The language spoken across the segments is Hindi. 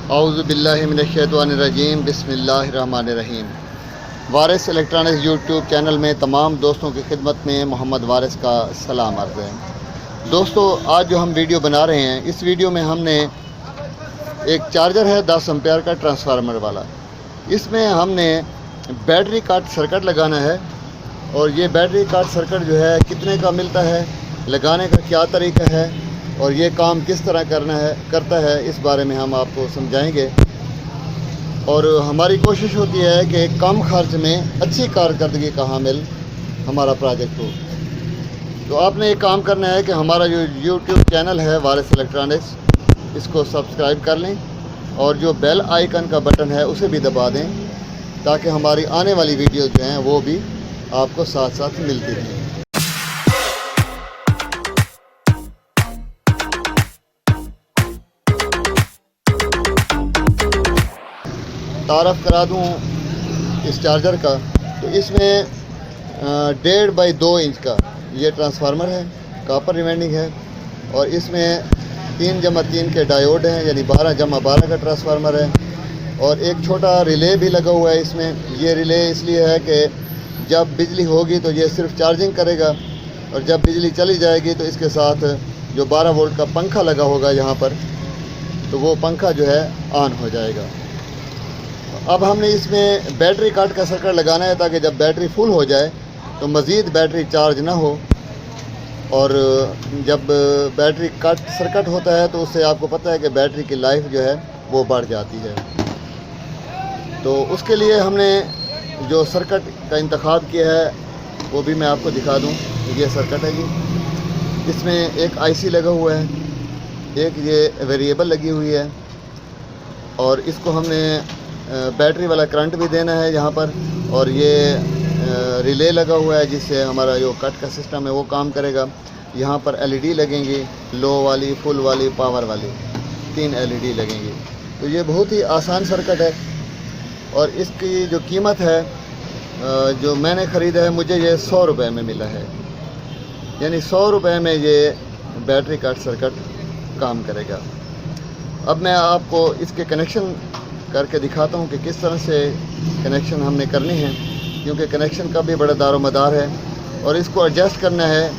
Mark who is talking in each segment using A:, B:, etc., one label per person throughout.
A: औज़ु बिल्लाहि मिनश्शैतानिर्रजीम बिस्मिल्लाहिर्रहमानिर्रहीम। वारिस इलेक्ट्रॉनिक्स यूट्यूब चैनल में तमाम दोस्तों की खिदमत में मोहम्मद वारिस का सलाम अर्ज़ है। दोस्तों, आज जो हम वीडियो बना रहे हैं, इस वीडियो में हमने एक चार्जर है 10 एम्पेयर का ट्रांसफार्मर वाला। इसमें हमने बैटरी काट सर्किट लगाना है और ये बैटरी काट सर्किट जो है कितने का मिलता है, लगाने का क्या तरीका है और ये काम किस तरह करता है, इस बारे में हम आपको समझाएंगे। और हमारी कोशिश होती है कि कम खर्च में अच्छी कारकर्दगी का हामिल हमारा प्रोजेक्ट हो। तो आपने एक काम करना है कि हमारा जो यूट्यूब चैनल है वारिस इलेक्ट्रॉनिक्स, इसको सब्सक्राइब कर लें और जो बेल आइकन का बटन है उसे भी दबा दें, ताकि हमारी आने वाली वीडियो जो हैं वो भी आपको साथ साथ मिलती रहें। तारफ़ करा दूँ इस चार्जर का, तो इसमें 1.5 बाई 2 इंच का ये ट्रांसफार्मर है, कॉपर रिवाइंडिंग है और इसमें 3/3 के डायोड हैं, यानी 12/12 का ट्रांसफार्मर है। और एक छोटा रिले भी लगा हुआ है इसमें। ये रिले इसलिए है कि जब बिजली होगी तो ये सिर्फ चार्जिंग करेगा और जब बिजली चली जाएगी तो इसके साथ जो 12 वोल्ट का पंखा लगा होगा यहाँ पर, तो वो पंखा जो है ऑन हो जाएगा। अब हमने इसमें बैटरी काट का सर्किट लगाना है, ताकि जब बैटरी फुल हो जाए तो मज़ीद बैटरी चार्ज ना हो। और जब बैटरी कट सर्किट होता है तो उससे आपको पता है कि बैटरी की लाइफ जो है वो बढ़ जाती है। तो उसके लिए हमने जो सर्किट का इंतखाब किया है वो भी मैं आपको दिखा दूं। ये सर्किट है जी, इसमें एक आईसी लगा हुआ है, एक ये वेरिएबल लगी हुई है और इसको हमने बैटरी वाला करंट भी देना है यहाँ पर। और ये रिले लगा हुआ है जिससे हमारा जो कट का सिस्टम है वो काम करेगा। यहाँ पर एलईडी लगेंगी, लो वाली, फुल वाली, पावर वाली, 3 एलईडी लगेंगी। तो ये बहुत ही आसान सर्किट है और इसकी जो कीमत है, जो मैंने ख़रीदा है, मुझे ये 100 रुपये में मिला है। यानी 100 रुपये में ये बैटरी कट सर्किट काम करेगा। अब मैं आपको इसके कनेक्शन करके दिखाता हूँ कि किस तरह से कनेक्शन हमने करने हैं, क्योंकि कनेक्शन का भी बड़ा दारोमदार है और इसको एडजस्ट करना है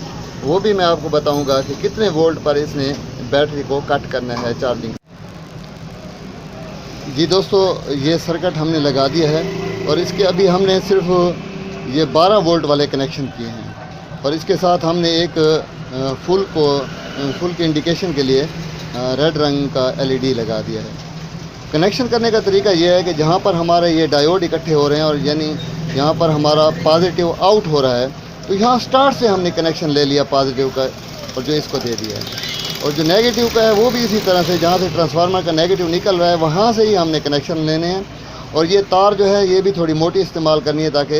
A: वो भी मैं आपको बताऊंगा कि कितने वोल्ट पर इसने बैटरी को कट करना है चार्जिंग। जी दोस्तों, ये सर्किट हमने लगा दिया है और इसके अभी हमने सिर्फ ये 12 वोल्ट वाले कनेक्शन किए हैं और इसके साथ हमने एक फुल के इंडिकेशन के लिए रेड रंग का एलईडी लगा दिया है। कनेक्शन करने का तरीका यह है कि जहाँ पर हमारे ये डायोड इकट्ठे हो रहे हैं और यानी यहाँ पर हमारा पॉजिटिव आउट हो रहा है, तो यहाँ स्टार्ट से हमने कनेक्शन ले लिया पॉजिटिव का और जो इसको दे दिया है। और जो नेगेटिव का है वो भी इसी तरह से, जहाँ से ट्रांसफार्मर का नेगेटिव निकल रहा है वहाँ से ही हमने कनेक्शन लेने हैं। और ये तार जो है ये भी थोड़ी मोटी इस्तेमाल करनी है, ताकि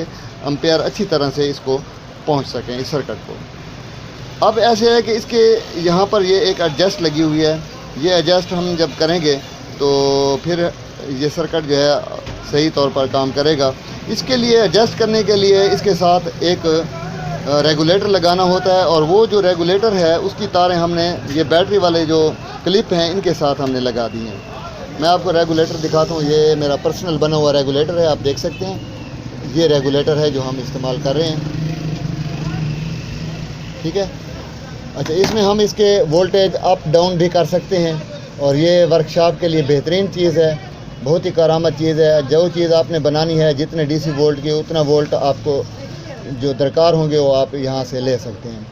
A: एम्पेयर अच्छी तरह से इसको पहुँच सकें इस सर्किट को। अब ऐसे है कि इसके यहाँ पर ये एक एडजस्ट लगी हुई है। ये एडजस्ट हम जब करेंगे तो फिर ये सर्किट जो है सही तौर पर काम करेगा। इसके लिए एडजस्ट करने के लिए इसके साथ एक रेगुलेटर लगाना होता है और वो जो रेगुलेटर है उसकी तारें हमने ये बैटरी वाले जो क्लिप हैं इनके साथ हमने लगा दी हैं। मैं आपको रेगुलेटर दिखाता हूँ। ये मेरा पर्सनल बना हुआ रेगुलेटर है, आप देख सकते हैं। ये रेगुलेटर है जो हम इस्तेमाल कर रहे हैं, ठीक है। अच्छा, इसमें हम इसके वोल्टेज अप डाउन भी कर सकते हैं और ये वर्कशॉप के लिए बेहतरीन चीज़ है, बहुत ही कारामद चीज़ है। जो चीज़ आपने बनानी है, जितने डीसी वोल्ट की उतना वोल्ट आपको जो दरकार होंगे वो आप यहाँ से ले सकते हैं।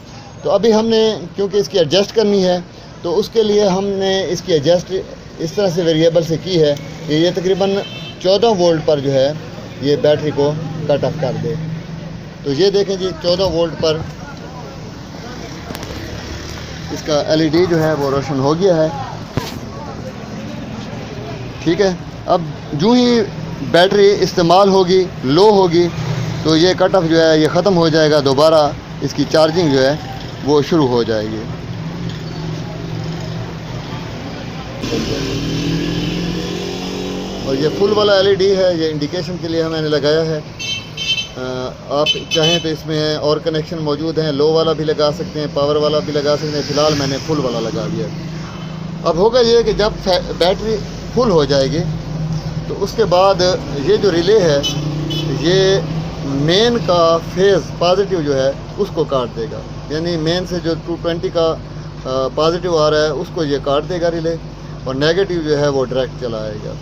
A: तो अभी हमने क्योंकि इसकी एडजस्ट करनी है तो उसके लिए हमने इसकी एडजस्ट इस तरह से वेरिएबल से की है कि ये तकरीबन 14 वोल्ट पर जो है ये बैटरी को कट ऑफ कर दे। तो ये देखें जी, 14 वोल्ट पर इसका एलईडी जो है वो रोशन हो गया है, ठीक है। अब जो ही बैटरी इस्तेमाल होगी, लो होगी, तो ये कट ऑफ जो है ये ख़त्म हो जाएगा, दोबारा इसकी चार्जिंग जो है वो शुरू हो जाएगी। और ये फुल वाला एलईडी है, ये इंडिकेशन के लिए मैंने लगाया है। आप चाहें तो इसमें और कनेक्शन मौजूद हैं, लो वाला भी लगा सकते हैं, पावर वाला भी लगा सकते हैं। फ़िलहाल मैंने फुल वाला लगा दिया। अब होगा ये कि जब बैटरी फुल हो जाएगी तो उसके बाद ये जो रिले है ये मेन का फेज़ पॉजिटिव जो है उसको काट देगा, यानी मेन से जो 220 का पॉजिटिव आ रहा है उसको ये काट देगा रिले, और नेगेटिव जो है वो डायरेक्ट चला आएगा।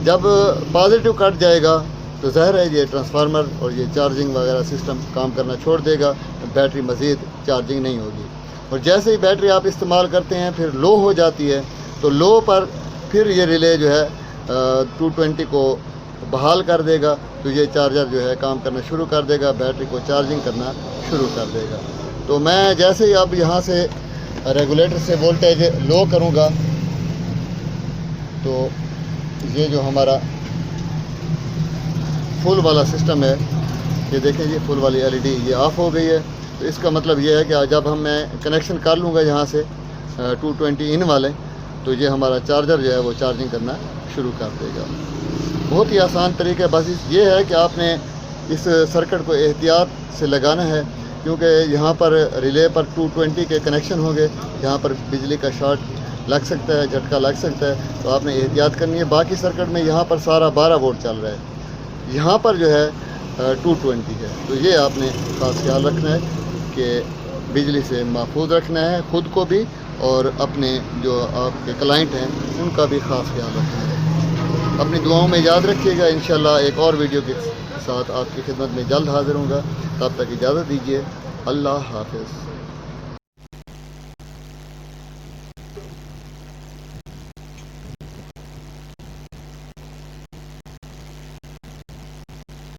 A: जब पॉजिटिव कट जाएगा तो ज़ाहिर है ये ट्रांसफार्मर और ये चार्जिंग वगैरह सिस्टम काम करना छोड़ देगा, बैटरी मज़ीद चार्जिंग नहीं होगी। और जैसे ही बैटरी आप इस्तेमाल करते हैं फिर लो हो जाती है, तो लो पर फिर ये रिले जो है 220 को बहाल कर देगा, तो ये चार्जर जो है काम करना शुरू कर देगा, बैटरी को चार्जिंग करना शुरू कर देगा। तो मैं जैसे ही अब यहाँ से रेगुलेटर से वोल्टेज लो करूँगा तो ये जो हमारा फुल वाला सिस्टम है, ये देखें जी फुल वाली एलईडी ये ऑफ़ हो गई है। तो इसका मतलब ये है कि जब मैं कनेक्शन कर लूँगा यहाँ से 220 इन वाले, तो ये हमारा चार्जर जो है वो चार्जिंग करना शुरू कर देगा। बहुत ही आसान तरीका है, बस ये है कि आपने इस सर्किट को एहतियात से लगाना है, क्योंकि यहाँ पर रिले पर 220 के कनेक्शन होंगे, यहाँ पर बिजली का शॉर्ट लग सकता है, झटका लग सकता है, तो आपने एहतियात करनी है। बाकी सर्किट में यहाँ पर सारा 12 वोल्ट चल रहा है, यहाँ पर जो है 220 है। तो ये आपने ख़ास ख्याल रखना है कि बिजली से महफूज रखना है ख़ुद को भी, और अपने जो आपके क्लाइंट हैं उनका भी ख़ास ख्याल रखना है। अपनी दुआओं में याद रखिएगा। इंशाल्लाह एक और वीडियो के साथ आपकी खिदमत में जल्द हाज़िर होऊंगा। तब तक इजाज़त दीजिए। अल्लाह हाफ़िज़।